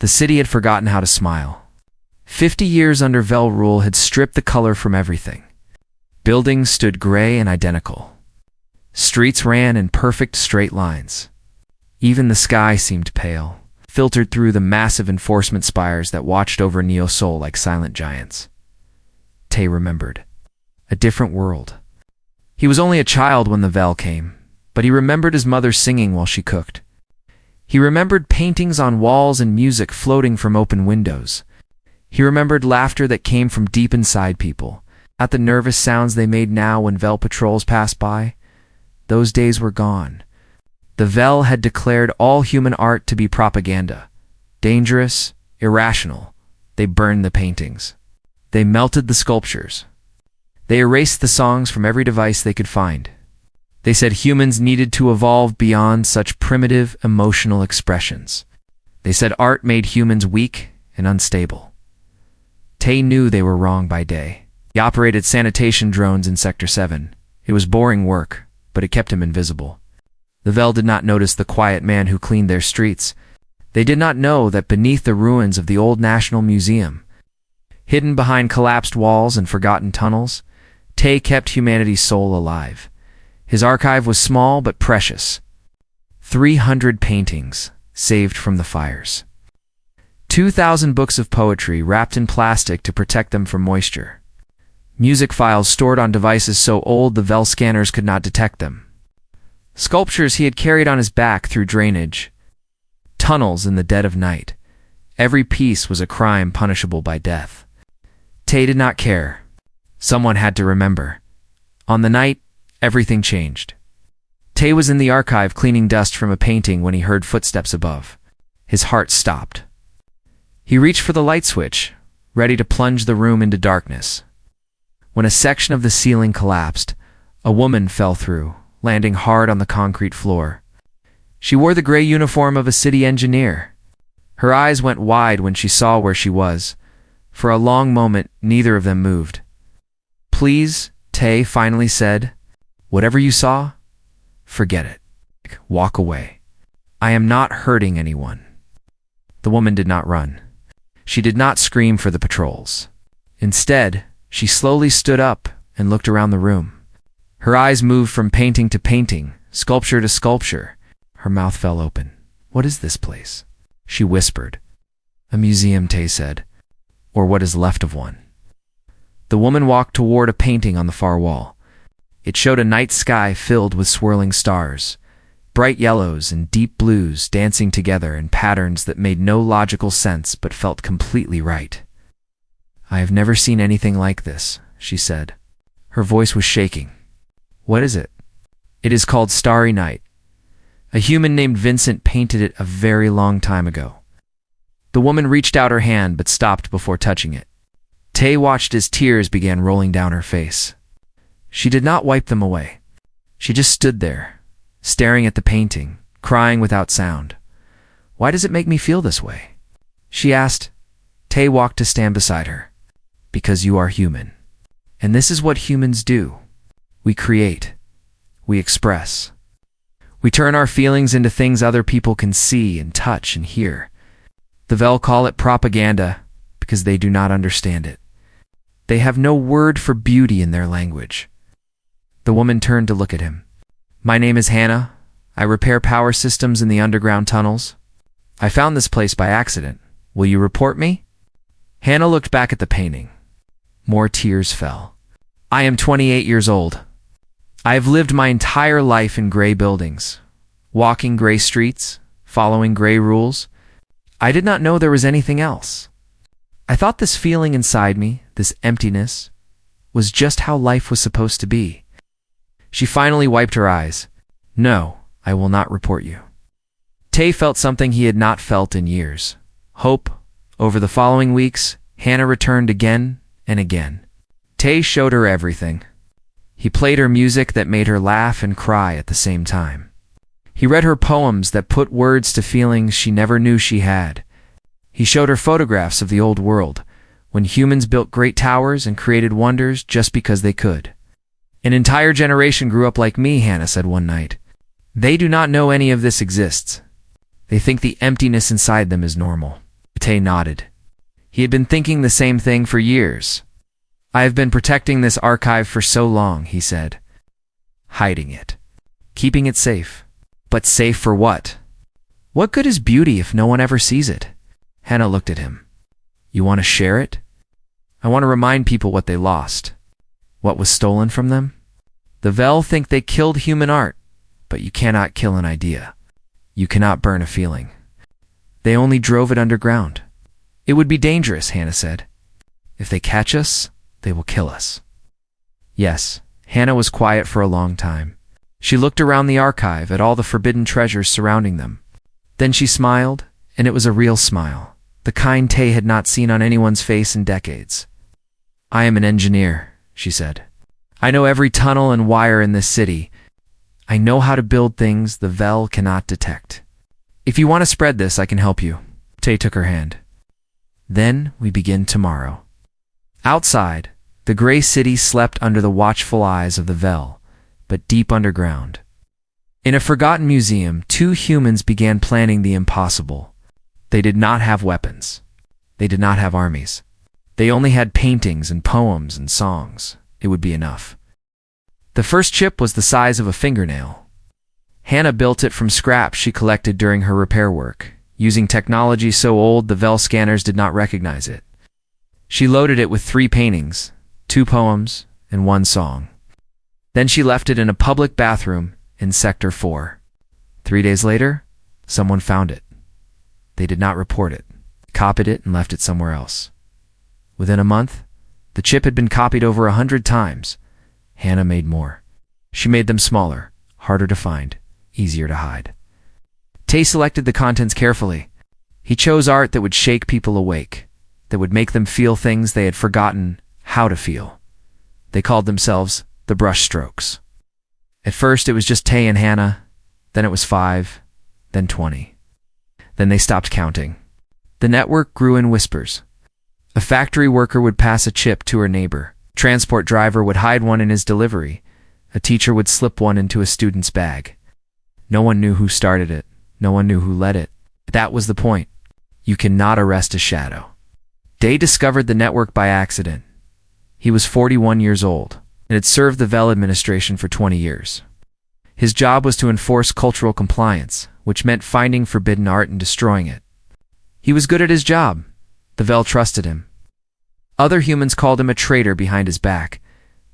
The city had forgotten how to smile. 50 years under Vel rule had stripped the color from everything. Buildings stood gray and identical. Streets ran in perfect straight lines. Even the sky seemed pale, filtered through the massive enforcement spires that watched over Neo Sol like silent giants. Tay remembered. A different world. He was only a child when the Vel came, but he remembered his mother singing while she cooked. He remembered paintings on walls and music floating from open windows. He remembered laughter that came from deep inside people, not the nervous sounds they made now when Vel patrols passed by. Those days were gone. The Vel had declared all human art to be propaganda. Dangerous, irrational. They burned the paintings. They melted the sculptures. They erased the songs from every device they could find. They said humans needed to evolve beyond such primitive, emotional expressions. They said art made humans weak and unstable. Tay knew they were wrong by day. He operated sanitation drones in Sector 7. It was boring work, but it kept him invisible. The Vel did not notice the quiet man who cleaned their streets. They did not know that beneath the ruins of the old National Museum, hidden behind collapsed walls and forgotten tunnels, Tay kept humanity's soul alive. His archive was small but precious. 300 paintings saved from the fires. 2,000 books of poetry wrapped in plastic to protect them from moisture. Music files stored on devices so old the Vel scanners could not detect them. Sculptures he had carried on his back through drainage. Tunnels in the dead of night. Every piece was a crime punishable by death. Tay did not care. Someone had to remember. On the night, everything changed. Tay was in the archive cleaning dust from a painting when he heard footsteps above. His heart stopped. He reached for the light switch, ready to plunge the room into darkness. When a section of the ceiling collapsed, a woman fell through, landing hard on the concrete floor. She wore the gray uniform of a city engineer. Her eyes went wide when she saw where she was. For a long moment, neither of them moved. "Please," Tay finally said. "Whatever you saw, forget it. Walk away. I am not hurting anyone." The woman did not run. She did not scream for the patrols. Instead, she slowly stood up and looked around the room. Her eyes moved from painting to painting, sculpture to sculpture. Her mouth fell open. "What is this place?" she whispered. "A museum," Tay said. "Or what is left of one." The woman walked toward a painting on the far wall. It showed a night sky filled with swirling stars, bright yellows and deep blues dancing together in patterns that made no logical sense but felt completely right. "I have never seen anything like this," she said. Her voice was shaking. "What is it?" "It is called Starry Night. A human named Vincent painted it a very long time ago." The woman reached out her hand but stopped before touching it. Tay watched as tears began rolling down her face. She did not wipe them away. She just stood there, staring at the painting, crying without sound. "Why does it make me feel this way?" she asked. Tay walked to stand beside her. "Because you are human. And this is what humans do. We create. We express. We turn our feelings into things other people can see and touch and hear. The Vel call it propaganda because they do not understand it. They have no word for beauty in their language." The woman turned to look at him. "My name is Hannah. I repair power systems in the underground tunnels. I found this place by accident. Will you report me?" Hannah looked back at the painting. More tears fell. "I am 28 years old. I have lived my entire life in gray buildings, walking gray streets, following gray rules. I did not know there was anything else. I thought this feeling inside me, this emptiness, was just how life was supposed to be." She finally wiped her eyes. "No, I will not report you." Tay felt something he had not felt in years. Hope. Over the following weeks, Hannah returned again and again. Tay showed her everything. He played her music that made her laugh and cry at the same time. He read her poems that put words to feelings she never knew she had. He showed her photographs of the old world, when humans built great towers and created wonders just because they could. "An entire generation grew up like me," Hannah said one night. "They do not know any of this exists. They think the emptiness inside them is normal." Tay nodded. He had been thinking the same thing for years. I have been protecting this archive for so long, he said. Hiding it. Keeping it safe. But safe for what? What good is beauty if no one ever sees it? Hannah looked at him. You want to share it? I want to remind people what they lost. What was stolen from them? The Vel think they killed human art, but you cannot kill an idea. You cannot burn a feeling. They only drove it underground. It would be dangerous, Hannah said. If they catch us, they will kill us. Yes, Hannah was quiet for a long time. She looked around the archive at all the forbidden treasures surrounding them. Then she smiled, and it was a real smile, the kind Tay had not seen on anyone's face in decades. I am an engineer, she said. I know every tunnel and wire in this city. I know how to build things the Vel cannot detect. If you want to spread this, I can help you. Tay took her hand. Then we begin tomorrow. Outside, the gray city slept under the watchful eyes of the Vel, but deep underground. In a forgotten museum, two humans began planning the impossible. They did not have weapons. They did not have armies. They only had paintings and poems and songs. It would be enough. The first chip was the size of a fingernail. Hannah built it from scraps she collected during her repair work, using technology so old the Vel scanners did not recognize it. She loaded it with 3 paintings, 2 poems, and 1 song. Then she left it in a public bathroom in Sector 4. 3 days later, someone found it. They did not report it, copied it, and left it somewhere else. Within a month, the chip had been copied over 100 times. Hannah made more. She made them smaller, harder to find, easier to hide. Tay selected the contents carefully. He chose art that would shake people awake, that would make them feel things they had forgotten how to feel. They called themselves the brush strokes. At first it was just Tay and Hannah, then it was 5, then 20. Then they stopped counting. The network grew in whispers. A factory worker would pass a chip to her neighbor. A transport driver would hide one in his delivery. A teacher would slip one into a student's bag. No one knew who started it. No one knew who led it. That was the point. You cannot arrest a shadow. Day discovered the network by accident. He was 41 years old and had served the Vel administration for 20 years. His job was to enforce cultural compliance, which meant finding forbidden art and destroying it. He was good at his job. The Vel trusted him. Other humans called him a traitor behind his back.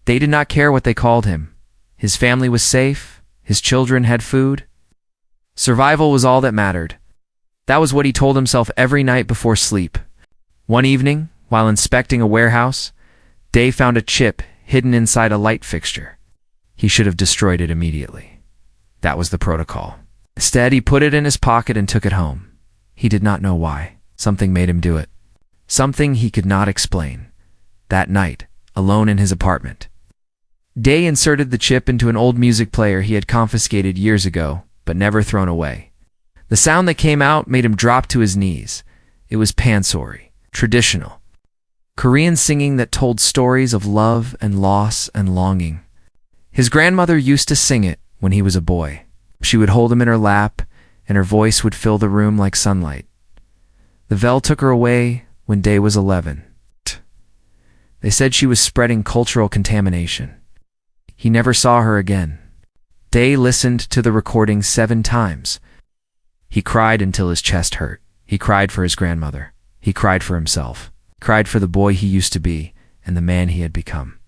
They did not care what they called him. His family was safe. His children had food. Survival was all that mattered. That was what he told himself every night before sleep. One evening, while inspecting a warehouse, Day found a chip hidden inside a light fixture. He should have destroyed it immediately. That was the protocol. Instead, he put it in his pocket and took it home. He did not know why. Something made him do it. Something he could not explain. That night, alone in his apartment, Day inserted the chip into an old music player he had confiscated years ago, but never thrown away. The sound that came out made him drop to his knees. It was pansori, traditional. Korean singing that told stories of love and loss and longing. His grandmother used to sing it when he was a boy. She would hold him in her lap, and her voice would fill the room like sunlight. The Vel took her away when Day was 11. They said she was spreading cultural contamination. He never saw her again. Day listened to the recording 7 times. He cried until his chest hurt. He cried for his grandmother. He cried for himself. He cried for the boy he used to be and the man he had become.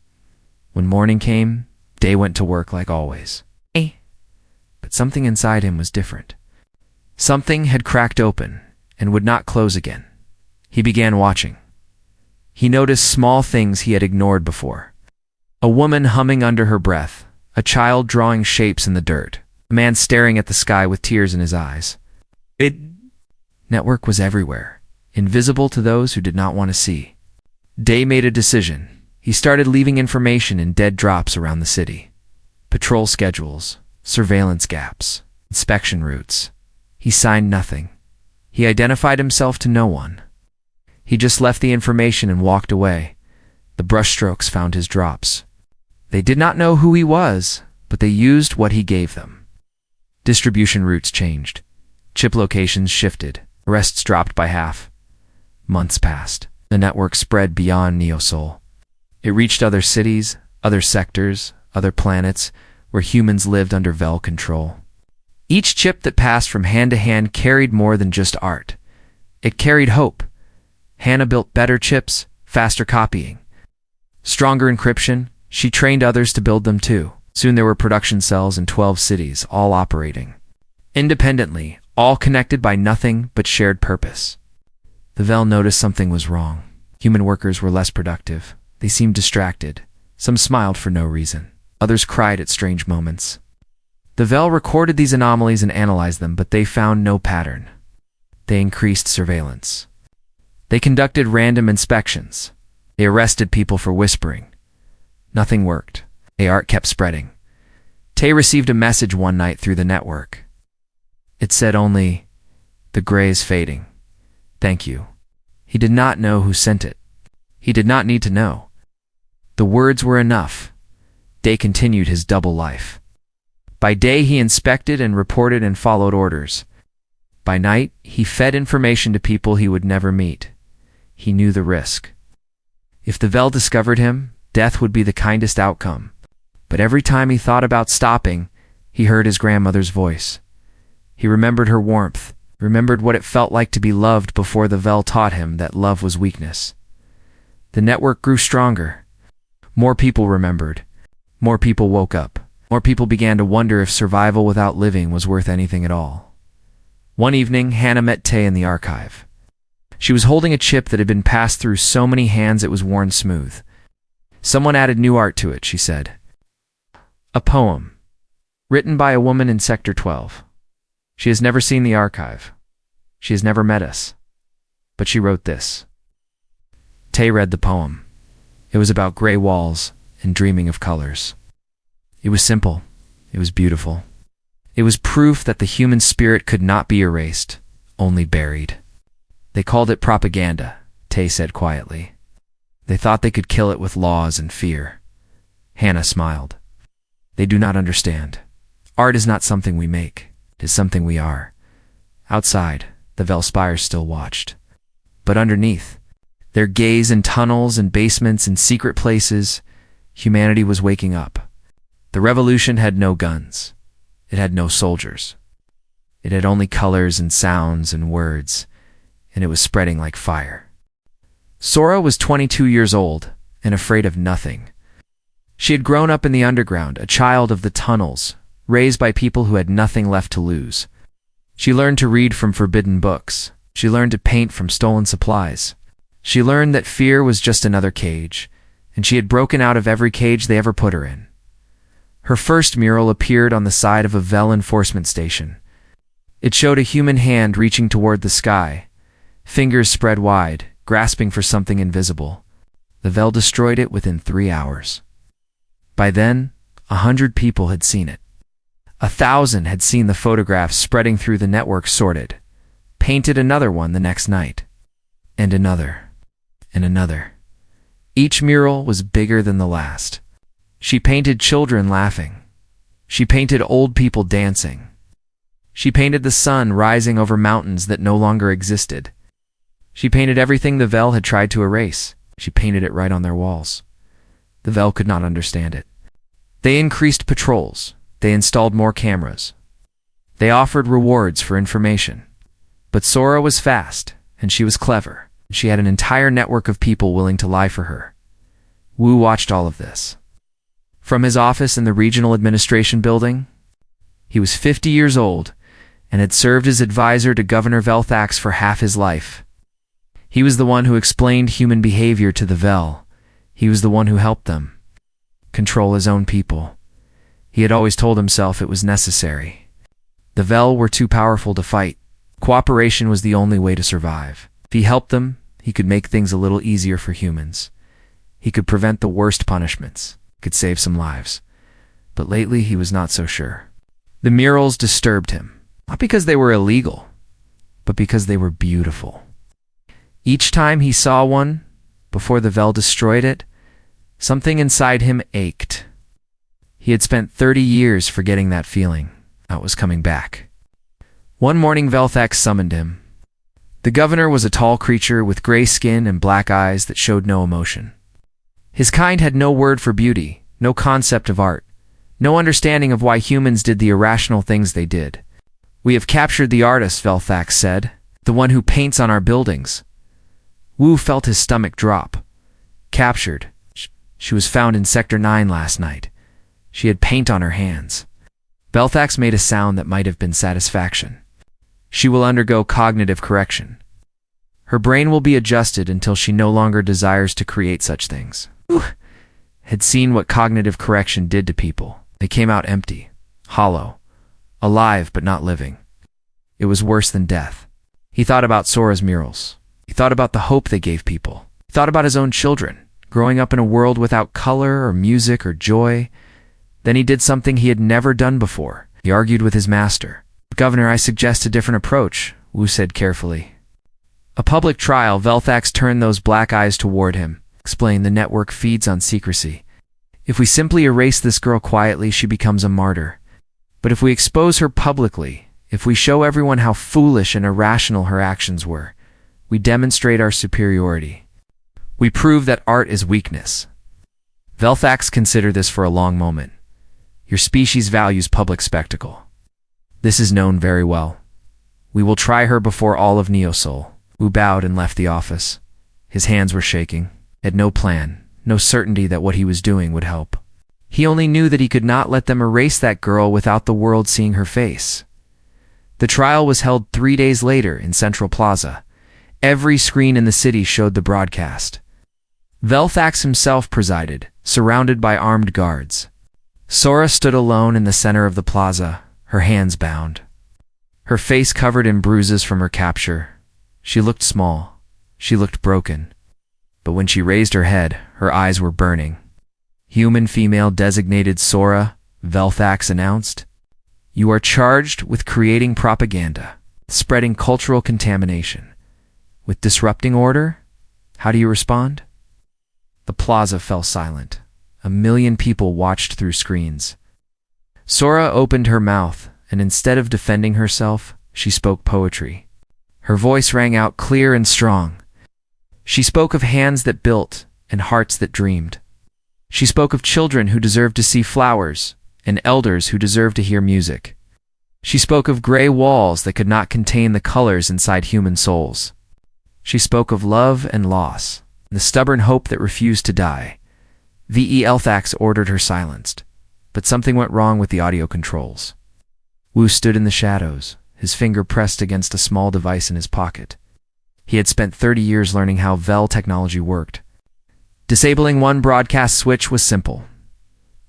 When morning came, Day went to work like always. But something inside him was different. Something had cracked open and would not close again. He began watching. He noticed small things he had ignored before. A woman humming under her breath, a child drawing shapes in the dirt, a man staring at the sky with tears in his eyes. Network was everywhere, invisible to those who did not want to see. Day made a decision. He started leaving information in dead drops around the city. Patrol schedules, surveillance gaps, inspection routes. He signed nothing. He identified himself to no one. He just left the information and walked away. The brushstrokes found his drops. They did not know who he was, but they used what he gave them. Distribution routes changed. Chip locations shifted. Arrests dropped by half. Months passed. The network spread beyond Neosol. It reached other cities, other sectors, other planets, where humans lived under Vel control. Each chip that passed from hand to hand carried more than just art. It carried hope. Hannah built better chips, faster copying, stronger encryption. She trained others to build them too. Soon there were production cells in 12 cities, all operating independently, all connected by nothing but shared purpose. The Vel noticed something was wrong. Human workers were less productive. They seemed distracted. Some smiled for no reason. Others cried at strange moments. The Vel recorded these anomalies and analyzed them, but they found no pattern. They increased surveillance. They conducted random inspections. They arrested people for whispering. Nothing worked. The art kept spreading. Tay received a message one night through the network. It said only, "The gray is fading. Thank you." He did not know who sent it. He did not need to know. The words were enough. Day continued his double life. By day he inspected and reported and followed orders. By night he fed information to people he would never meet. He knew the risk. If the Vel discovered him, death would be the kindest outcome. But every time he thought about stopping, he heard his grandmother's voice. He remembered her warmth, remembered what it felt like to be loved before the Vel taught him that love was weakness. The network grew stronger. More people remembered. More people woke up. More people began to wonder if survival without living was worth anything at all. One evening, Hannah met Tay in the archive. She was holding a chip that had been passed through so many hands it was worn smooth. Someone added new art to it, she said. A poem, written by a woman in Sector 12. She has never seen the archive. She has never met us. But she wrote this. Tay read the poem. It was about gray walls and dreaming of colors. It was simple. It was beautiful. It was proof that the human spirit could not be erased, only buried. They called it propaganda, Tay said quietly. They thought they could kill it with laws and fear. Hannah smiled. They do not understand. Art is not something we make. It is something we are. Outside, the Vel spires still watched. But underneath, their gaze in tunnels and basements and secret places, humanity was waking up. The revolution had no guns. It had no soldiers. It had only colors and sounds and words, and it was spreading like fire. Sora was 22 years old and afraid of nothing. She had grown up in the underground, a child of the tunnels, raised by people who had nothing left to lose. She learned to read from forbidden books. She learned to paint from stolen supplies. She learned that fear was just another cage, and she had broken out of every cage they ever put her in. Her first mural appeared on the side of a Vel enforcement station. It showed a human hand reaching toward the sky, fingers spread wide, grasping for something invisible. The Vel destroyed it within 3 hours. By then, 100 people had seen it. 1,000 had seen the photographs spreading through the network sorted, painted another one the next night, and another, and another. Each mural was bigger than the last. She painted children laughing. She painted old people dancing. She painted the sun rising over mountains that no longer existed. She painted everything the Vel had tried to erase. She painted it right on their walls. The Vel could not understand it. They increased patrols. They installed more cameras. They offered rewards for information. But Sora was fast, and she was clever. She had an entire network of people willing to lie for her. Wu watched all of this. From his office in the regional administration building, he was 50 years old and had served as advisor to Governor Velthax for half his life. He was the one who explained human behavior to the Vel. He was the one who helped them control his own people. He had always told himself it was necessary. The Vel were too powerful to fight. Cooperation was the only way to survive. If he helped them, he could make things a little easier for humans. He could prevent the worst punishments, could save some lives. But lately he was not so sure. The murals disturbed him, not because they were illegal, but because they were beautiful. Each time he saw one, before the Vel destroyed it, something inside him ached. He had spent 30 years forgetting that feeling. Now it was coming back. One morning Velthax summoned him. The governor was a tall creature with gray skin and black eyes that showed no emotion. His kind had no word for beauty, no concept of art, no understanding of why humans did the irrational things they did. "We have captured the artist," Velthax said, "the one who paints on our buildings." Wu felt his stomach drop. Captured. She was found in Sector 9 last night. She had paint on her hands. Velthax made a sound that might have been satisfaction. "She will undergo cognitive correction. Her brain will be adjusted until she no longer desires to create such things." Wu had seen what cognitive correction did to people. They came out empty, hollow, alive but not living. It was worse than death. He thought about Sora's murals. He thought about the hope they gave people. He thought about his own children, growing up in a world without color or music or joy. Then he did something he had never done before. He argued with his master. "Governor, I suggest a different approach," Wu said carefully. "A public trial." Velthax turned those black eyes toward him. "Explain, the network feeds on secrecy. If we simply erase this girl quietly, she becomes a martyr. But if we expose her publicly, if we show everyone how foolish and irrational her actions were, we demonstrate our superiority. We prove that art is weakness." Velthax considered this for a long moment. "Your species values public spectacle. This is known very well. We will try her before all of Neosol." Wu bowed and left the office. His hands were shaking. He had no plan, no certainty that what he was doing would help. He only knew that he could not let them erase that girl without the world seeing her face. The trial was held 3 days later in Central Plaza. Every screen in the city showed the broadcast. Velthax himself presided, surrounded by armed guards. Sora stood alone in the center of the plaza, her hands bound. Her face covered in bruises from her capture. She looked small. She looked broken. But when she raised her head, her eyes were burning. "Human female designated Sora," Velthax announced. "You are charged with creating propaganda, spreading cultural contamination, with disrupting order. How do you respond?" The plaza fell silent. 1,000,000 people watched through screens. Sora opened her mouth, and instead of defending herself, she spoke poetry. Her voice rang out clear and strong. She spoke of hands that built and hearts that dreamed. She spoke of children who deserved to see flowers and elders who deserved to hear music. She spoke of gray walls that could not contain the colors inside human souls. She spoke of love and loss, the stubborn hope that refused to die. Velthax ordered her silenced, but something went wrong with the audio controls. Wu stood in the shadows, his finger pressed against a small device in his pocket. He had spent 30 years learning how Vel technology worked. Disabling one broadcast switch was simple.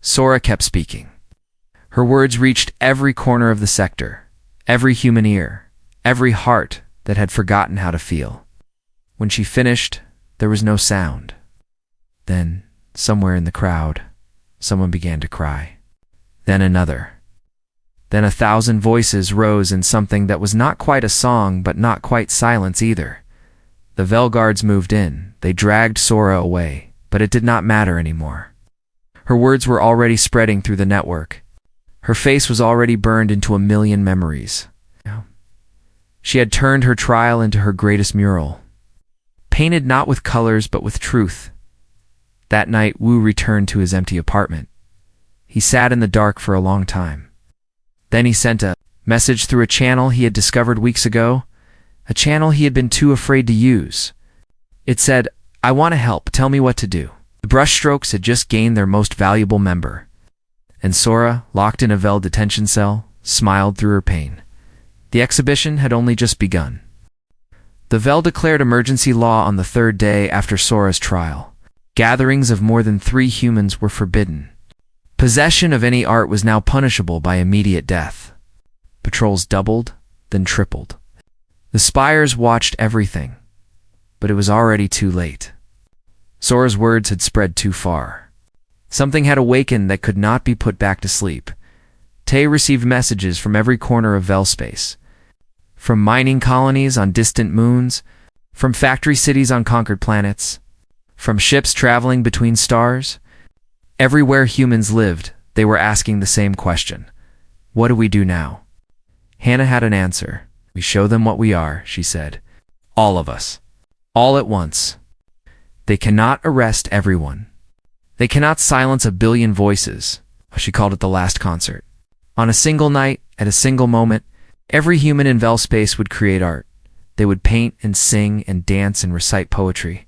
Sora kept speaking. Her words reached every corner of the sector, every human ear, every heart that had forgotten how to feel. When she finished, there was no sound. Then, somewhere in the crowd, someone began to cry. Then another. Then 1,000 voices rose in something that was not quite a song, but not quite silence either. The Vel guards moved in. They dragged Sora away, but it did not matter anymore. Her words were already spreading through the network. Her face was already burned into 1,000,000 memories. She had turned her trial into her greatest mural. Painted not with colors, but with truth. That night, Wu returned to his empty apartment. He sat in the dark for a long time. Then he sent a message through a channel he had discovered weeks ago, a channel he had been too afraid to use. It said, "I want to help, tell me what to do." The brushstrokes had just gained their most valuable member. And Sora, locked in a Vel detention cell, smiled through her pain. The exhibition had only just begun. The Vel declared emergency law on the 3rd day after Sora's trial. Gatherings of more than 3 humans were forbidden. Possession of any art was now punishable by immediate death. Patrols doubled, then tripled. The spires watched everything, but it was already too late. Sora's words had spread too far. Something had awakened that could not be put back to sleep. Tay received messages from every corner of Vel space. From mining colonies on distant moons, from factory cities on conquered planets, from ships traveling between stars. Everywhere humans lived, they were asking the same question. What do we do now? Hannah had an answer. "We show them what we are," she said. All of us. All at once. They cannot arrest everyone. They cannot silence a billion voices. She called it the last concert. On a single night, at a single moment, every human in Vel space would create art. They would paint and sing and dance and recite poetry.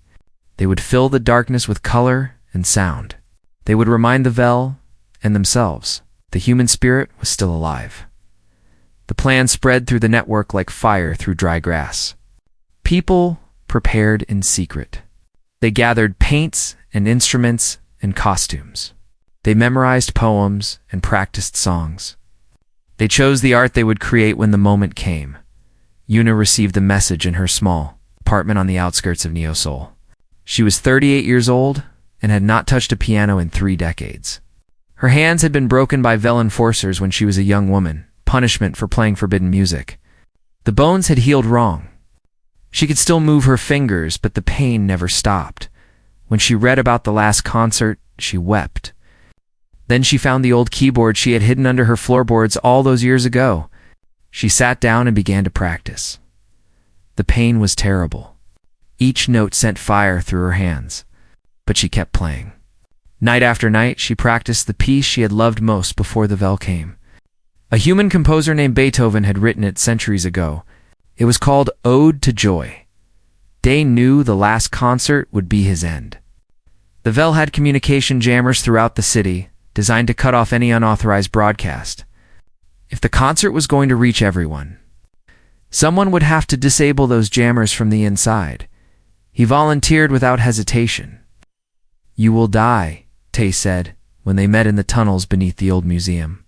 They would fill the darkness with color and sound. They would remind the Vel and themselves the human spirit was still alive. The plan spread through the network like fire through dry grass. People prepared in secret. They gathered paints and instruments and costumes. They memorized poems and practiced songs. They chose the art they would create when the moment came. Una received the message in her small apartment on the outskirts of Neosol. She was 38 years old and had not touched a piano in 3 decades. Her hands had been broken by Vel enforcers when she was a young woman, punishment for playing forbidden music. The bones had healed wrong. She could still move her fingers, but the pain never stopped. When she read about the last concert, she wept. Then she found the old keyboard she had hidden under her floorboards all those years ago. She sat down and began to practice. The pain was terrible. Each note sent fire through her hands, but she kept playing. Night after night, she practiced the piece she had loved most before the Vel came. A human composer named Beethoven had written it centuries ago. It was called Ode to Joy. Day knew the last concert would be his end. The Vel had communication jammers throughout the city, designed to cut off any unauthorized broadcast. If the concert was going to reach everyone, someone would have to disable those jammers from the inside. He volunteered without hesitation. "You will die," Tay said, when they met in the tunnels beneath the old museum.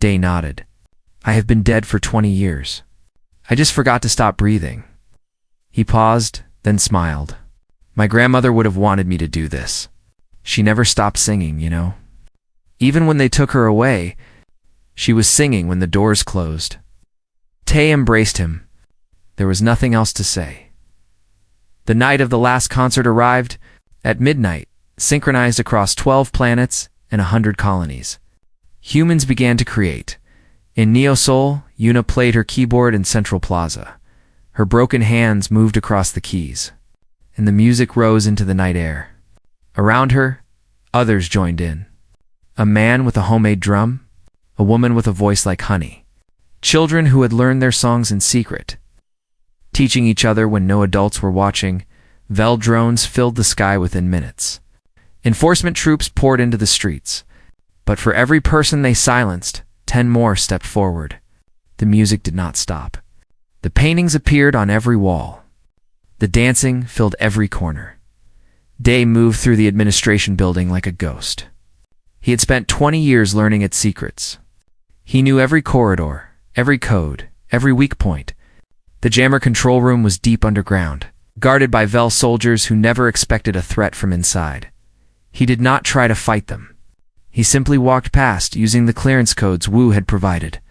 Day nodded. "I have been dead for 20 years. I just forgot to stop breathing." He paused, then smiled. "My grandmother would have wanted me to do this. She never stopped singing, you know. Even when they took her away, she was singing when the doors closed." Tay embraced him. There was nothing else to say. The night of the last concert arrived, at midnight, synchronized across 12 planets and 100 colonies. Humans began to create. In Neosol, Una played her keyboard in Central Plaza. Her broken hands moved across the keys, and the music rose into the night air. Around her, others joined in. A man with a homemade drum, a woman with a voice like honey. Children who had learned their songs in secret. Teaching each other when no adults were watching, Vel drones filled the sky within minutes. Enforcement troops poured into the streets, but for every person they silenced, 10 more stepped forward. The music did not stop. The paintings appeared on every wall. The dancing filled every corner. Day moved through the administration building like a ghost. He had spent 20 years learning its secrets. He knew every corridor, every code, every weak point. The jammer control room was deep underground, guarded by Vel soldiers who never expected a threat from inside. He did not try to fight them. He simply walked past using the clearance codes Wu had provided.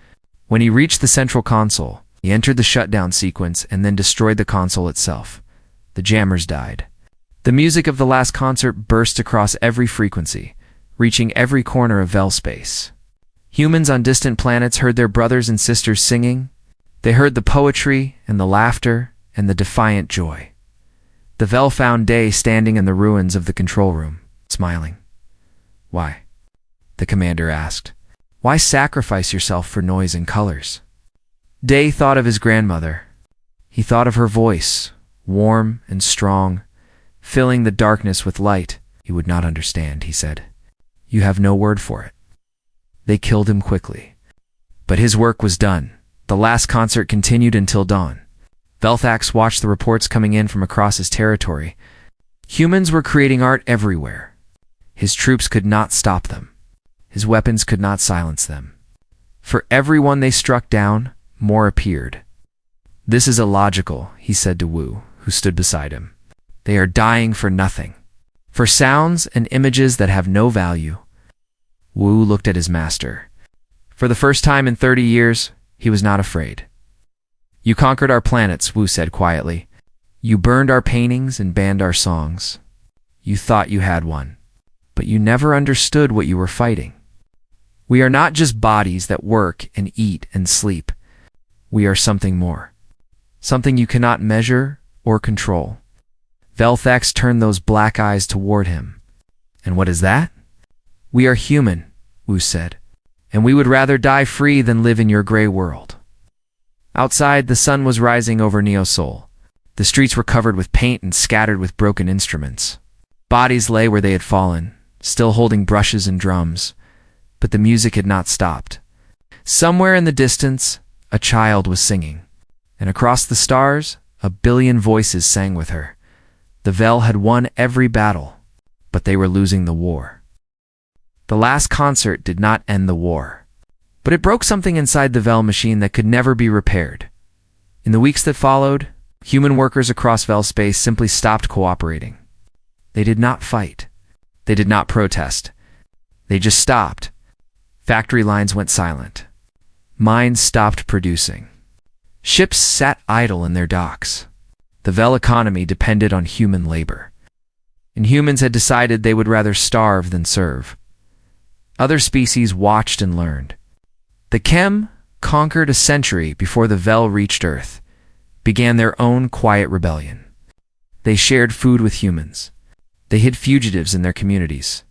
When he reached the central console, he entered the shutdown sequence and then destroyed the console itself. The jammers died. The music of the last concert burst across every frequency, reaching every corner of Vel space. Humans on distant planets heard their brothers and sisters singing. They heard the poetry and the laughter and the defiant joy. The Vel found Day standing in the ruins of the control room, smiling. "Why?" the commander asked. "Why sacrifice yourself for noise and colors?" Day thought of his grandmother. He thought of her voice, warm and strong, filling the darkness with light. "He would not understand," he said. "You have no word for it." They killed him quickly. But his work was done. The last concert continued until dawn. Velthax watched the reports coming in from across his territory. Humans were creating art everywhere. His troops could not stop them. His weapons could not silence them. For every one they struck down, more appeared. "This is illogical," he said to Wu, who stood beside him. "They are dying for nothing. For sounds and images that have no value." Wu looked at his master. For the first time in 30 years, he was not afraid. "You conquered our planets," Wu said quietly. "You burned our paintings and banned our songs. You thought you had won, but you never understood what you were fighting. We are not just bodies that work and eat and sleep. We are something more. something you cannot measure or control. Velthax turned those black eyes toward him. And what is that? We are human, Wu said, and we would rather die free than live in your gray world. Outside, the sun was rising over Neosol. The streets were covered with paint and scattered with broken instruments. Bodies lay where they had fallen, still holding brushes and drums, but the music had not stopped. Somewhere in the distance, a child was singing, and across the stars, a billion voices sang with her. The Vel had won every battle, but they were losing the war. The last concert did not end the war, but it broke something inside the Vel machine that could never be repaired. In the weeks that followed, human workers across Vel space simply stopped cooperating. They did not fight. They did not protest. They just stopped. Factory lines went silent. Mines stopped producing. Ships sat idle in their docks. The Vel economy depended on human labor. And humans had decided they would rather starve than serve. Other species watched and learned. The Chem conquered a century before the Vel reached Earth, began their own quiet rebellion. They shared food with humans. They hid fugitives in their communities.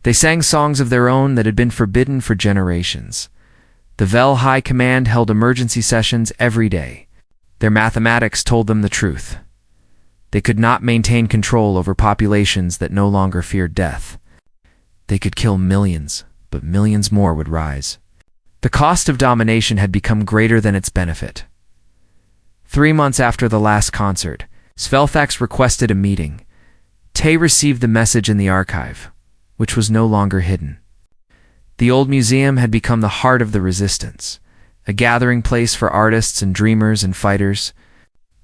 They sang songs of their own that had been forbidden for generations. The Vel High Command held emergency sessions every day. Their mathematics told them the truth. They could not maintain control over populations that no longer feared death. They could kill millions, but millions more would rise. The cost of domination had become greater than its benefit. 3 months after the last concert, Svelthax requested a meeting. Tay received the message in the archive, which was no longer hidden. The old museum had become the heart of the resistance, a gathering place for artists and dreamers and fighters.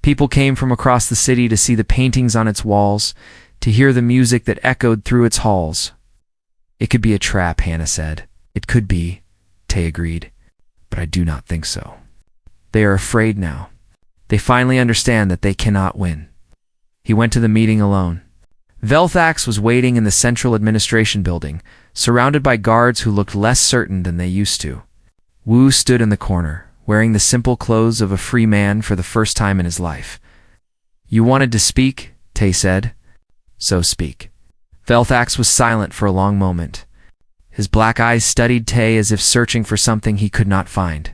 People came from across the city to see the paintings on its walls, to hear the music that echoed through its halls. It could be a trap, Hannah said. It could be, Tay agreed, but I do not think so. They are afraid now. They finally understand that they cannot win. He went to the meeting alone. Velthax was waiting in the central administration building, surrounded by guards who looked less certain than they used to. Wu stood in the corner, wearing the simple clothes of a free man for the first time in his life. You wanted to speak, Tay said. So speak. Velthax was silent for a long moment. His black eyes studied Tay as if searching for something he could not find.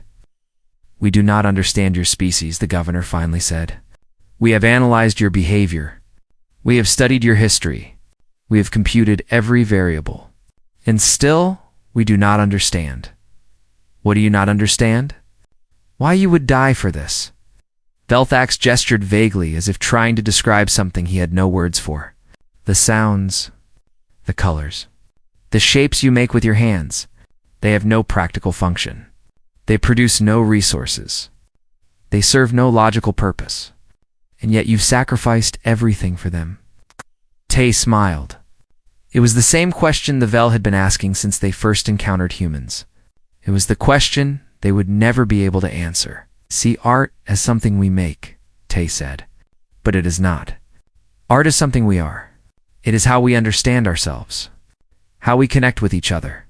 We do not understand your species, the governor finally said. We have analyzed your behavior. We have studied your history. We have computed every variable. And still, we do not understand. What do you not understand? Why you would die for this? Velthax gestured vaguely as if trying to describe something he had no words for. The sounds, the colors, the shapes you make with your hands, they have no practical function. They produce no resources. They serve no logical purpose. And yet you've sacrificed everything for them. Tay smiled. It was the same question the Vel had been asking since they first encountered humans. It was the question they would never be able to answer. See art as something we make, Tay said. But it is not. Art is something we are. It is how we understand ourselves, how we connect with each other,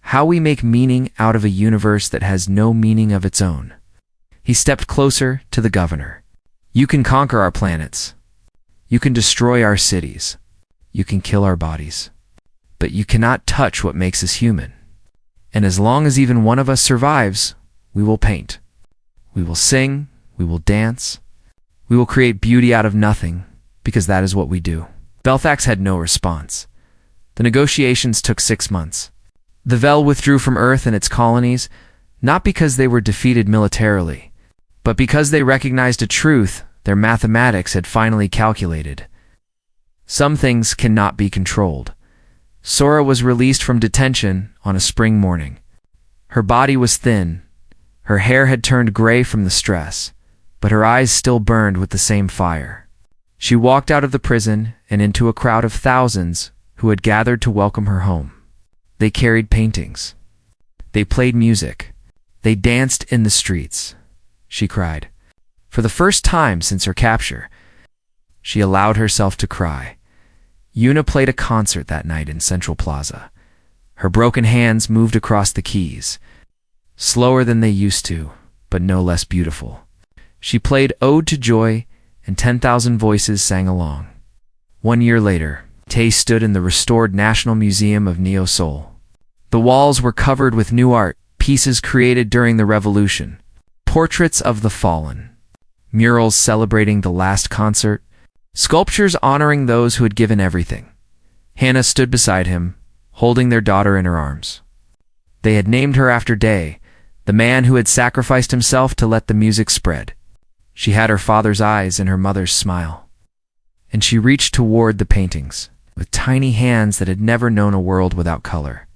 how we make meaning out of a universe that has no meaning of its own. He stepped closer to the governor. You can conquer our planets. You can destroy our cities. You can kill our bodies. But you cannot touch what makes us human. And as long as even one of us survives, we will paint. We will sing. We will dance. We will create beauty out of nothing, because that is what we do. Velthax had no response. The negotiations took 6 months. The Vel withdrew from Earth and its colonies, not because they were defeated militarily, but because they recognized a truth their mathematics had finally calculated. Some things cannot be controlled. Sora was released from detention on a spring morning. Her body was thin. Her hair had turned gray from the stress, but her eyes still burned with the same fire. She walked out of the prison and into a crowd of thousands who had gathered to welcome her home. They carried paintings. They played music. They danced in the streets. She cried. For the first time since her capture, she allowed herself to cry. Yuna played a concert that night in Central Plaza. Her broken hands moved across the keys, slower than they used to, but no less beautiful. She played Ode to Joy, and 10,000 voices sang along. 1 year later, Tay stood in the restored National Museum of Neo-Seoul. The walls were covered with new art, pieces created during the revolution, portraits of the fallen, murals celebrating the last concert, sculptures honoring those who had given everything. Hannah stood beside him, holding their daughter in her arms. They had named her after Day, the man who had sacrificed himself to let the music spread. She had her father's eyes and her mother's smile. And she reached toward the paintings, with tiny hands that had never known a world without color.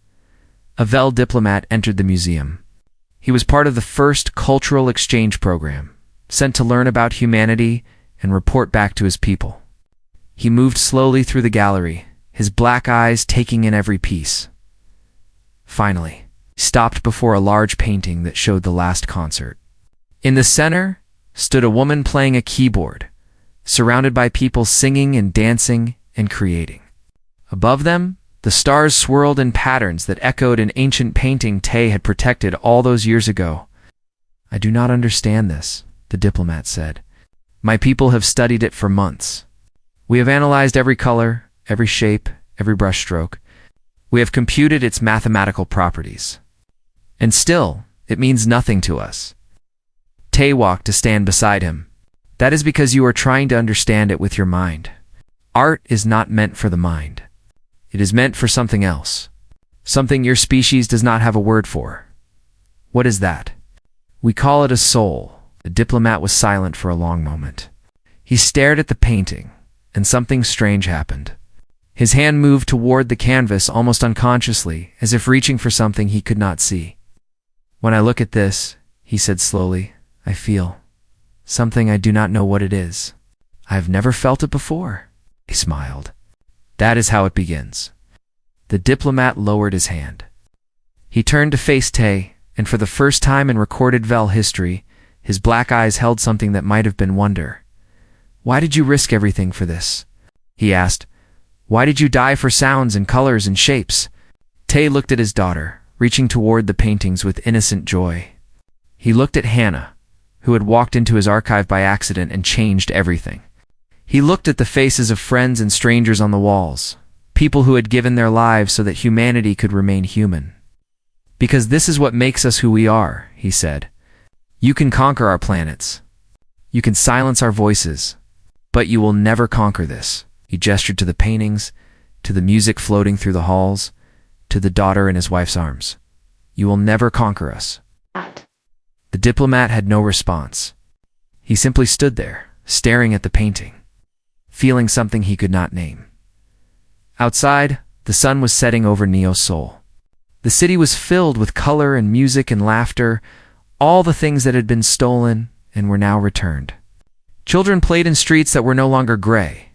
A Vel diplomat entered the museum. He was part of the first cultural exchange program, sent to learn about humanity and report back to his people. He moved slowly through the gallery, his black eyes taking in every piece. Finally, he stopped before a large painting that showed the last concert. In the center stood a woman playing a keyboard, surrounded by people singing and dancing and creating. Above them, the stars swirled in patterns that echoed an ancient painting Tay had protected all those years ago. "I do not understand this," the diplomat said. "My people have studied it for months. We have analyzed every color, every shape, every brushstroke. We have computed its mathematical properties. And still, it means nothing to us." Tay walked to stand beside him. "That is because you are trying to understand it with your mind. Art is not meant for the mind. It is meant for something else. Something your species does not have a word for." "What is that?" "We call it a soul." The diplomat was silent for a long moment. He stared at the painting, and something strange happened. His hand moved toward the canvas almost unconsciously, as if reaching for something he could not see. "When I look at this," he said slowly, "I feel something I do not know what it is. I have never felt it before." He smiled. "That is how it begins." The diplomat lowered his hand. He turned to face Tay, and for the first time in recorded Vel history, his black eyes held something that might have been wonder. "Why did you risk everything for this?" he asked. "Why did you die for sounds and colors and shapes?" Tay looked at his daughter, reaching toward the paintings with innocent joy. He looked at Hannah, who had walked into his archive by accident and changed everything. He looked at the faces of friends and strangers on the walls, people who had given their lives so that humanity could remain human. "Because this is what makes us who we are," he said. "You can conquer our planets. You can silence our voices, but you will never conquer this." He gestured to the paintings, to the music floating through the halls, to the daughter in his wife's arms. "You will never conquer us." The diplomat had no response. He simply stood there, staring at the painting, feeling something he could not name. Outside, the sun was setting over Neo-Seoul. The city was filled with color and music and laughter, all the things that had been stolen and were now returned. Children played in streets that were no longer gray.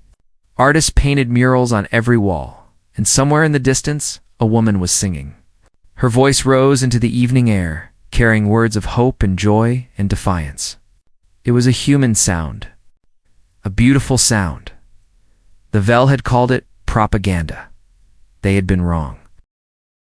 Artists painted murals on every wall, and somewhere in the distance, a woman was singing. Her voice rose into the evening air, carrying words of hope and joy and defiance. It was a human sound, a beautiful sound. The Vel had called it propaganda. They had been wrong.